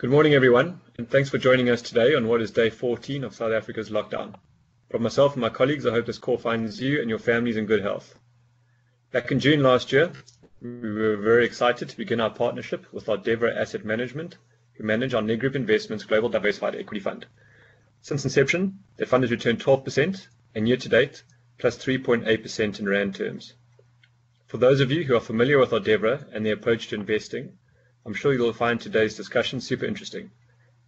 Good morning, everyone, and thanks for joining us today on what is day 14 of South Africa's lockdown. From myself and my colleagues, I hope this call finds you and your families in good health. Back in June last year, we were very excited to begin our partnership with Ardevra Asset Management, who manage our Nedgroup Investments Global Diversified Equity Fund. Since inception, the fund has returned 12%, and year to date, plus 3.8% in Rand terms. For those of you who are familiar with Ardevra and their approach to investing, I'm sure you'll find today's discussion super interesting.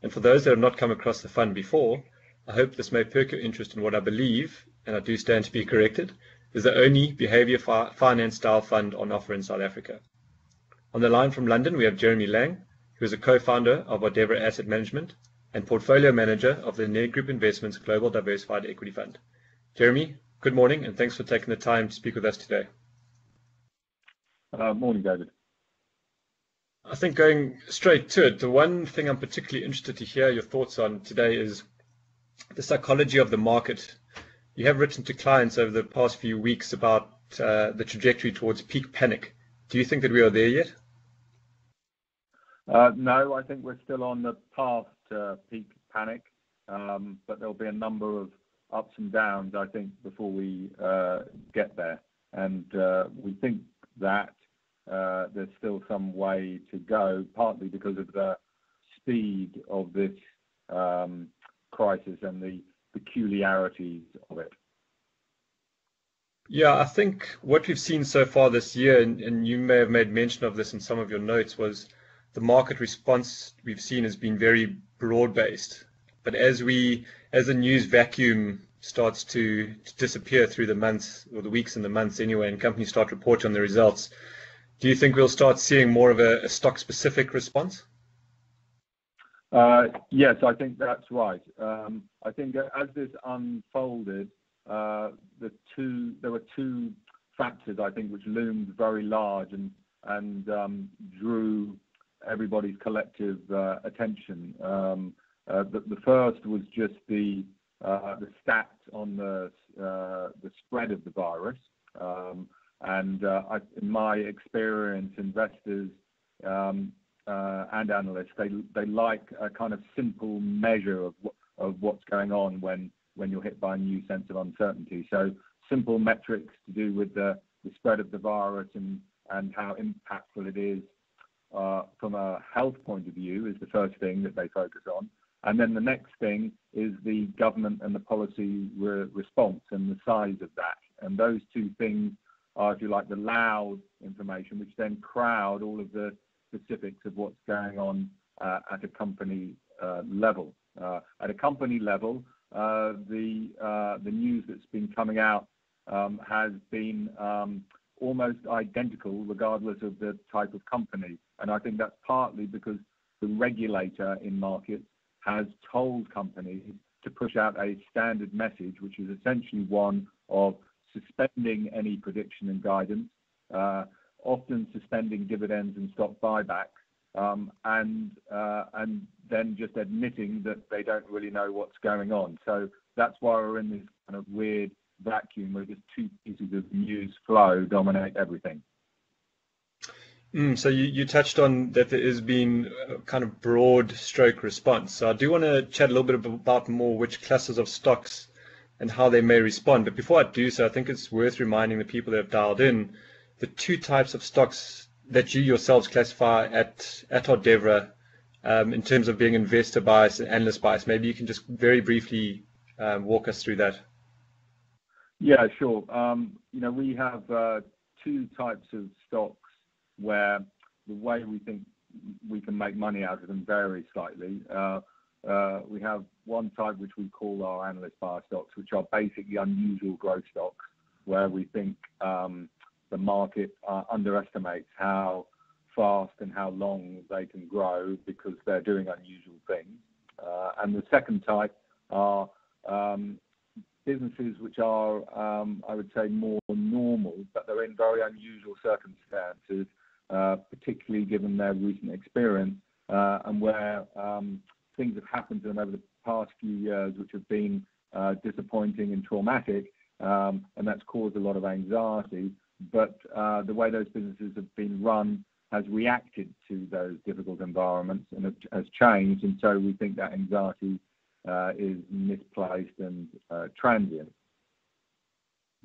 And for those that have not come across the fund before, I hope this may perk your interest in what I believe, and I do stand to be corrected, is the only behavior finance style fund on offer in South Africa. On the line from London, we have Jeremy Lang, who is a co-founder of Ardevra Asset Management and portfolio manager of the Nedgroup Investments Global Diversified Equity Fund. Jeremy, good morning, and thanks for taking the time to speak with us today. Morning, David. I think going straight to it, the one thing I'm particularly interested to hear your thoughts on today is the psychology of the market. You have written to clients over the past few weeks about the trajectory towards peak panic. Do you think that we are there yet? No, I think we're still on the path to peak panic, but there'll be a number of ups and downs, I think, before we get there. And we think that there's still some way to go, partly because of the speed of this crisis and the peculiarities of it. Yeah, I think what we've seen so far this year, and you may have made mention of this in some of your notes, was the market response we've seen has been very broad-based. But as the news vacuum starts to disappear through the months, or the weeks and the months anyway, and companies start reporting on the results, do you think we'll start seeing more of a stock-specific response? Yes, I think that's right. I think as this unfolded, there were two factors, I think, which loomed very large and drew everybody's collective attention. The first was just the stats on the spread of the virus. In my experience, investors and analysts, they like a kind of simple measure of what's going on when you're hit by a new sense of uncertainty. So simple metrics to do with the spread of the virus and how impactful it is from a health point of view is the first thing that they focus on. And then the next thing is the government and the policy response and the size of that. And those two things are, if you like, the loud information, which then crowd all of the specifics of what's going on at a company level. At a company level, the news that's been coming out has been almost identical regardless of the type of company. And I think that's partly because the regulator in markets has told companies to push out a standard message, which is essentially one of suspending any prediction and guidance, often suspending dividends and stock buybacks, and then just admitting that they don't really know what's going on. So that's why we're in this kind of weird vacuum where just two pieces of news flow dominate everything. So you touched on that there has been a kind of broad stroke response. So I do want to chat a little bit about more which classes of stocks and how they may respond. But before I do so, I think it's worth reminding the people that have dialed in the two types of stocks that you yourselves classify at Ardevra in terms of being investor bias and analyst bias. Maybe you can just very briefly walk us through that. Yeah, sure. We have two types of stocks where the way we think we can make money out of them varies slightly. We have one type which we call our analyst bias stocks, which are basically unusual growth stocks, where we think the market underestimates how fast and how long they can grow because they're doing unusual things. And the second type are businesses which are, I would say, more normal, but they're in very unusual circumstances, particularly given their recent experience, and where things have happened to them over the past few years which have been disappointing and traumatic, and that's caused a lot of anxiety. But the way those businesses have been run has reacted to those difficult environments and has changed, and so we think that anxiety is misplaced and transient.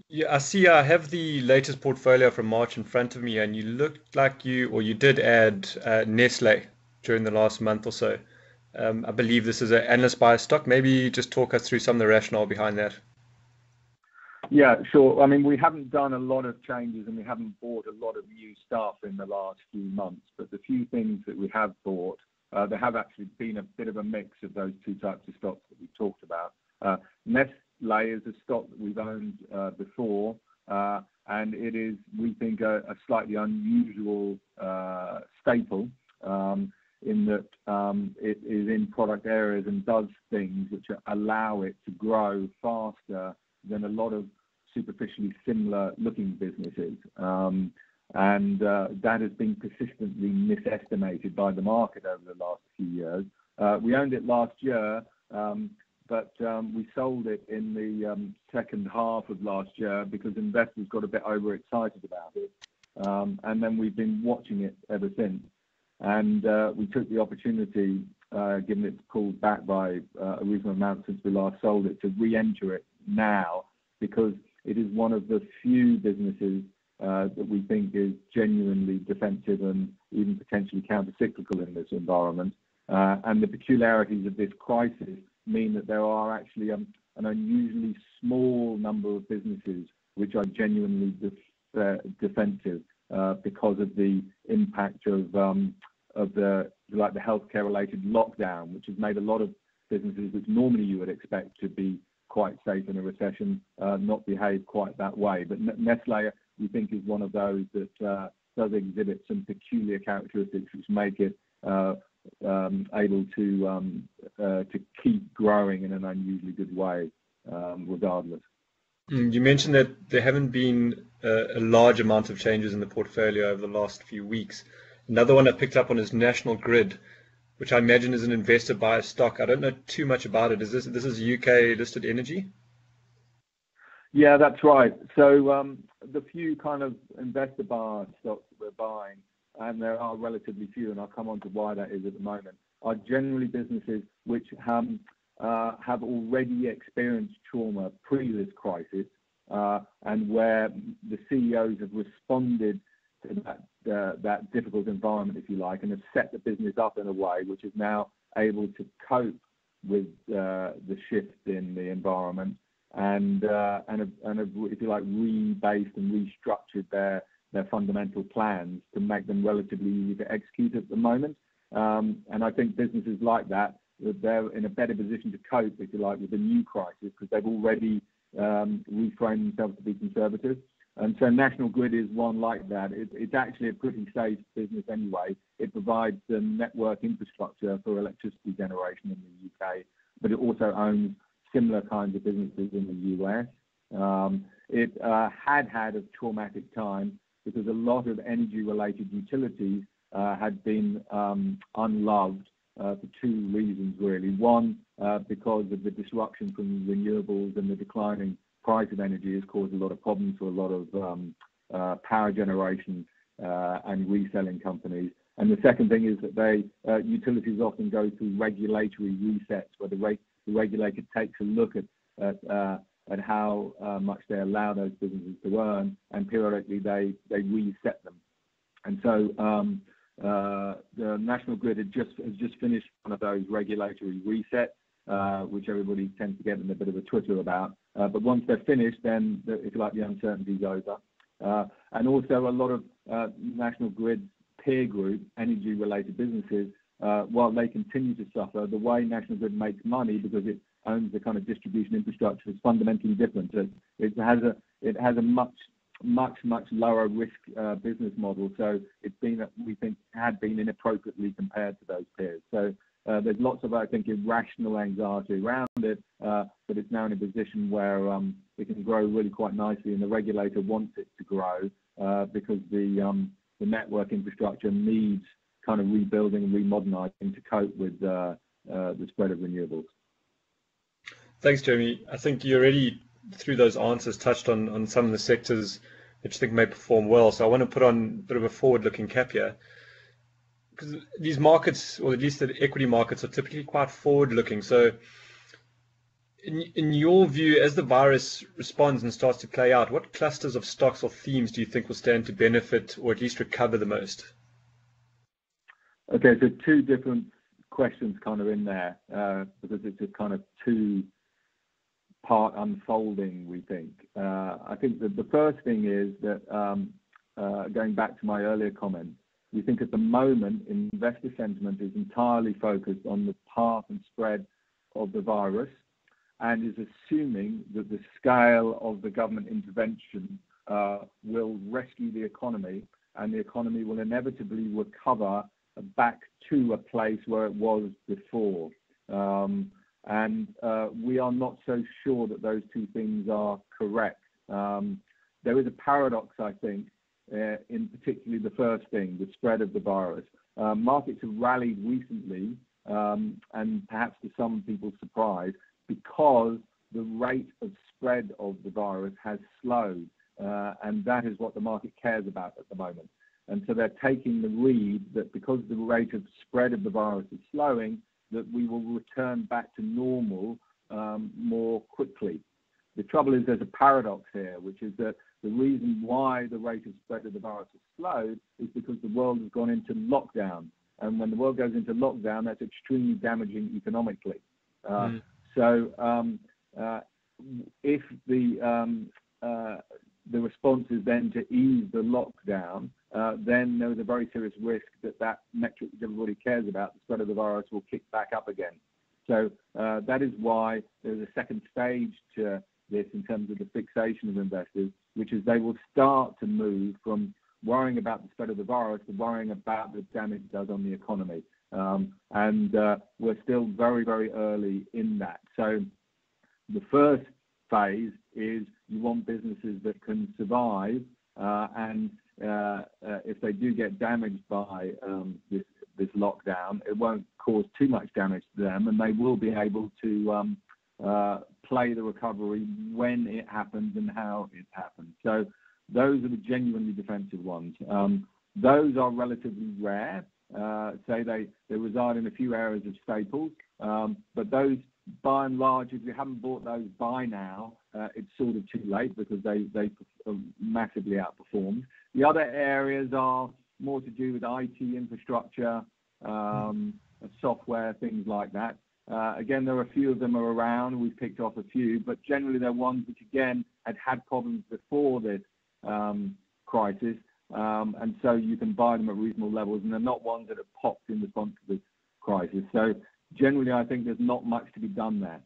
Yeah, I see. I have the latest portfolio from March in front of me, and you looked like you did add Nestle during the last month or so. I believe this is an analyst buy stock. Maybe just talk us through some of the rationale behind that. Yeah, sure. I mean, we haven't done a lot of changes and we haven't bought a lot of new stuff in the last few months, but the few things that we have bought, there have actually been a bit of a mix of those two types of stocks that we talked about. Nestle is a stock that we've owned before, and it is, we think, a slightly unusual staple in that it is in product areas and does things which allow it to grow faster than a lot of superficially similar looking businesses. And that has been persistently misestimated by the market over the last few years. We owned it last year, but we sold it in the second half of last year because investors got a bit overexcited about it. And then we've been watching it ever since. And we took the opportunity, given it's pulled back by a reasonable amount since we last sold it, to re-enter it now, because it is one of the few businesses that we think is genuinely defensive and even potentially counter-cyclical in this environment. And the peculiarities of this crisis mean that there are actually an unusually small number of businesses which are genuinely defensive because of the impact of the healthcare-related lockdown, which has made a lot of businesses which normally you would expect to be quite safe in a recession not behave quite that way. But Nestle, we think, is one of those that does exhibit some peculiar characteristics which make it able to keep growing in an unusually good way, regardless. You mentioned that there haven't been a large amount of changes in the portfolio over the last few weeks. Another one I picked up on is National Grid, which I imagine is an investor buy stock. I don't know too much about it. This is UK listed energy? Yeah, that's right. So the few kind of investor buy stocks that we're buying, and there are relatively few, and I'll come on to why that is at the moment, are generally businesses which have already experienced trauma pre this crisis, and where the CEOs have responded to that difficult environment, if you like, and have set the business up in a way which is now able to cope with the shift in the environment, and have, if you like, rebased and restructured their fundamental plans to make them relatively easy to execute at the moment. And I think businesses like that, they're in a better position to cope, if you like, with the new crisis because they've already reframed themselves to be conservative. And so National Grid is one like that. It's actually a pretty safe business anyway. It provides the network infrastructure for electricity generation in the UK, but it also owns similar kinds of businesses in the US. It had a traumatic time because a lot of energy-related utilities had been unloved for two reasons, really. One, because of the disruption from renewables and the declining price of energy has caused a lot of problems for a lot of power generation and reselling companies. And the second thing is that utilities often go through regulatory resets where the regulator takes a look at how much they allow those businesses to earn, and periodically they reset them. And so the National Grid has just finished one of those regulatory resets, which everybody tends to get in a bit of a twitter about. But once they're finished, then, if you like, the uncertainty's over. And also a lot of National Grid peer group energy-related businesses, while they continue to suffer, the way National Grid makes money, because it owns the kind of distribution infrastructure, is fundamentally different. It has a much lower risk business model. So it's been, we think, had been inappropriately compared to those peers. So there's lots of, I think, irrational anxiety around it, but it's now in a position where it can grow really quite nicely, and the regulator wants it to grow because the network infrastructure needs kind of rebuilding and remodernising to cope with the spread of renewables. Thanks, Jeremy. I think you already, through those answers, touched on some of the sectors that you think may perform well. So I want to put on a bit of a forward-looking cap here, because these markets, or at least the equity markets, are typically quite forward-looking. So in your view, as the virus responds and starts to play out, what clusters of stocks or themes do you think will stand to benefit or at least recover the most? Okay, so two different questions kind of in there, because it's a kind of two-part unfolding, we think. I think that the first thing is that, going back to my earlier comment, we think at the moment investor sentiment is entirely focused on the path and spread of the virus, and is assuming that the scale of the government intervention will rescue the economy, and the economy will inevitably recover back to a place where it was before. We are not so sure that those two things are correct. There is a paradox, I think, in particularly the first thing, the spread of the virus. Markets have rallied recently, and perhaps to some people's surprise, because the rate of spread of the virus has slowed, and that is what the market cares about at the moment. And so they're taking the read that because the rate of spread of the virus is slowing, that we will return back to normal more quickly. The trouble is there's a paradox here, which is that the reason why the rate of spread of the virus has slowed is because the world has gone into lockdown. And when the world goes into lockdown, that's extremely damaging economically. So if the response is then to ease the lockdown, then there is a very serious risk that metric that everybody cares about, the spread of the virus, will kick back up again. So that is why there's a second stage to this in terms of the fixation of investors, which is they will start to move from worrying about the spread of the virus to worrying about the damage it does on the economy. And we're still very, very early in that. So the first phase is you want businesses that can survive, and if they do get damaged by this lockdown, it won't cause too much damage to them, and they will be able to play the recovery when it happens and how it happens. So those are the genuinely defensive ones. Those are relatively rare. Say they reside in a few areas of staples, but those, by and large, if you haven't bought those by now, it's sort of too late because they massively outperformed. The other areas are more to do with IT infrastructure, software, things like that. Again, there are a few of them are around. We've picked off a few, but generally they're ones which, again, had problems before this crisis, and so you can buy them at reasonable levels, and they're not ones that have popped in response to this crisis. So generally, I think there's not much to be done there.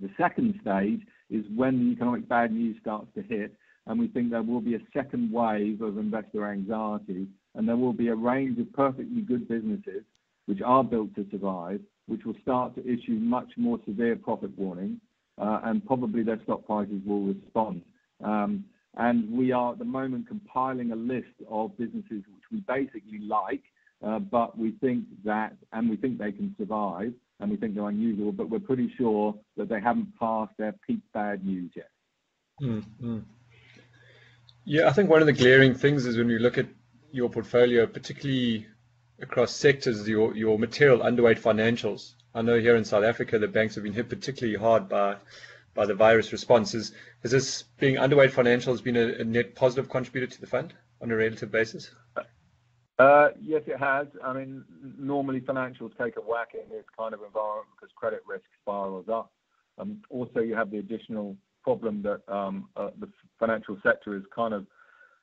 The second stage is when the economic bad news starts to hit, and we think there will be a second wave of investor anxiety, and there will be a range of perfectly good businesses which are built to survive, which will start to issue much more severe profit warnings, and probably their stock prices will respond. And we are at the moment compiling a list of businesses which we basically like, but we think they can survive, and we think they're unusual, but we're pretty sure that they haven't passed their peak bad news yet. Mm-hmm. Yeah, I think one of the glaring things is when we look at your portfolio, particularly across sectors, your material underweight financials. I know here in South Africa, the banks have been hit particularly hard by the virus responses. Has this being underweight financials been a net positive contributor to the fund on a relative basis? Yes, it has. I mean, normally financials take a whack in this kind of environment because credit risk spirals up. Also, you have the additional problem that the financial sector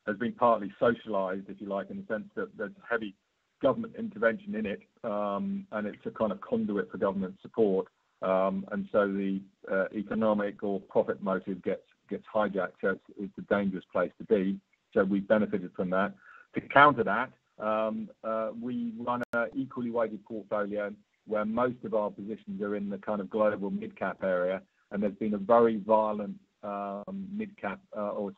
has been partly socialized, if you like, in the sense that there's heavy government intervention in it, and it's a kind of conduit for government support. And so the economic or profit motive gets hijacked. So it's a dangerous place to be. So we've benefited from that. To counter that, we run an equally weighted portfolio where most of our positions are in the kind of global mid-cap area, and there's been a very violent mid-cap or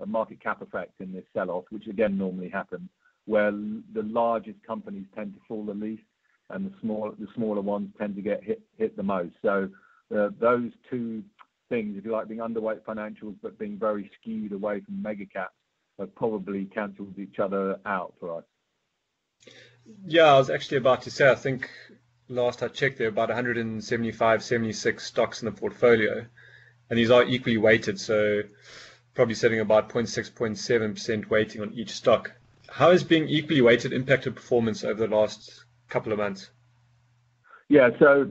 market cap effect in this sell-off, which again normally happens, where the largest companies tend to fall the least, and the smaller ones tend to get hit the most. So those two things, if you like, being underweight financials but being very skewed away from mega caps, have probably cancelled each other out for us. Yeah, I was actually about to say, I think last I checked, there are about 175, 76 stocks in the portfolio, and these are equally weighted, so probably setting about 0.6, 0.7% weighting on each stock. How has being equally weighted impacted performance over the last couple of months? Yeah, so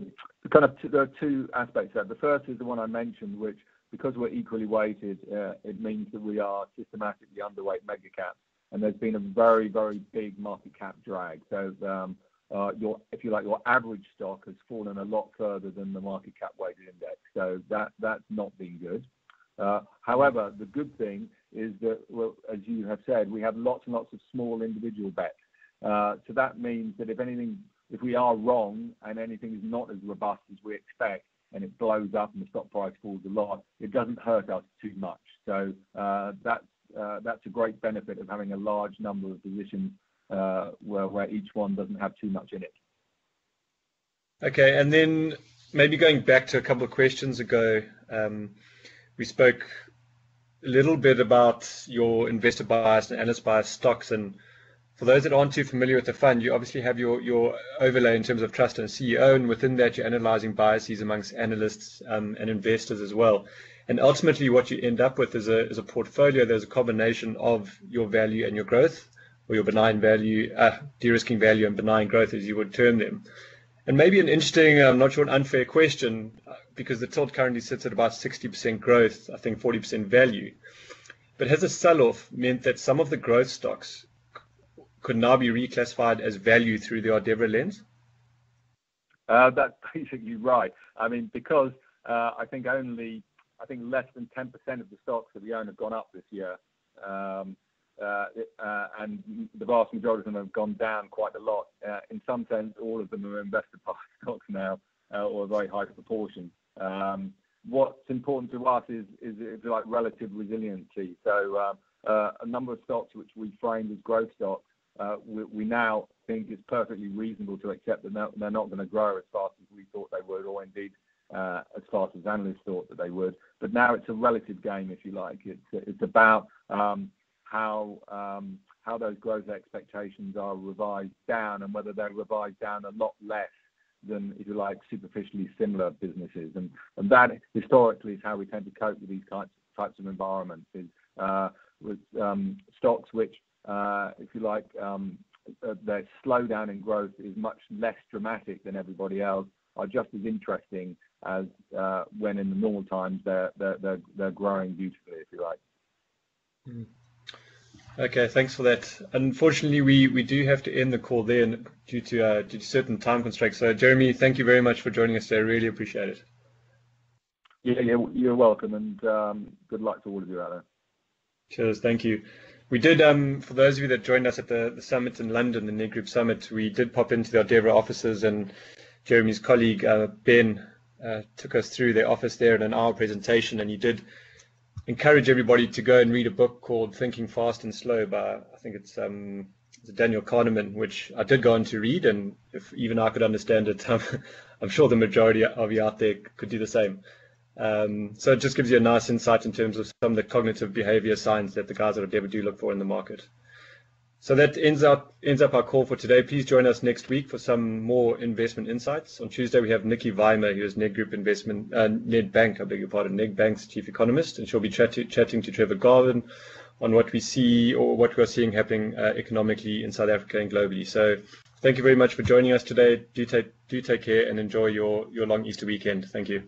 there are two aspects there. The first is the one I mentioned, which, because we're equally weighted, it means that we are systematically underweight mega caps, and there's been a very, very big market cap drag. So if you like, your average stock has fallen a lot further than the market cap weighted index. So that's not been good. However, the good thing is that, well, as you have said, we have lots and lots of small individual bets. So that means that if we are wrong and anything is not as robust as we expect, and it blows up and the stock price falls a lot, it doesn't hurt us too much. So that's a great benefit of having a large number of positions where each one doesn't have too much in it. Okay, and then maybe going back to a couple of questions ago, we spoke a little bit about your investor bias and analyst bias stocks. And for those that aren't too familiar with the fund, you obviously have your overlay in terms of trust and CEO, and within that you're analyzing biases amongst analysts and investors as well. And ultimately what you end up with is a portfolio. There's a combination of your value and your growth, or your benign value, de-risking value and benign growth, as you would term them. And maybe an interesting, I'm not sure, an unfair question, because the tilt currently sits at about 60% growth, I think 40% value. But has a sell-off meant that some of the growth stocks could now be reclassified as value through the Ardevra lens? That's basically right. I mean, because I think less than 10% of the stocks that we own have gone up this year. And the vast majority of them have gone down quite a lot. In some sense, all of them are investor stocks now, or a very high proportion. What's important to us is if you like, relative resiliency. So a number of stocks which we framed as growth stocks, we now think it's perfectly reasonable to accept that they're not going to grow as fast as we thought they would, or indeed as fast as analysts thought that they would. But now it's a relative game, if you like. It's about how those growth expectations are revised down, and whether they're revised down a lot less than, if you like, superficially similar businesses. And that historically is how we tend to cope with these types of environments, is with stocks which, if you like, their slowdown in growth is much less dramatic than everybody else, are just as interesting as when in the normal times they're growing beautifully, if you like. Mm. Okay, thanks for that. Unfortunately, we do have to end the call there due to certain time constraints. So, Jeremy, thank you very much for joining us today. I really appreciate it. Yeah, you're welcome, and good luck to all of you out there. Cheers, thank you. We did, for those of you that joined us at the summit in London, the Nedgroup summit, we did pop into the Ardevra offices, and Jeremy's colleague, Ben, took us through their office there in an hour presentation, and he did encourage everybody to go and read a book called Thinking Fast and Slow by, I think it's Daniel Kahneman, which I did go on to read, and if even I could understand it, I'm sure the majority of you out there could do the same. So it just gives you a nice insight in terms of some of the cognitive behavior science that the guys at Ardevra do look for in the market. So that ends up our call for today. Please join us next week for some more investment insights. On Tuesday, we have Nikki Weimer, who is Nedgroup Nedbank's chief economist, and she'll be chatting to Trevor Garvin on what we see, or what we're seeing happening economically in South Africa and globally. So thank you very much for joining us today. Do take care and enjoy your long Easter weekend. Thank you.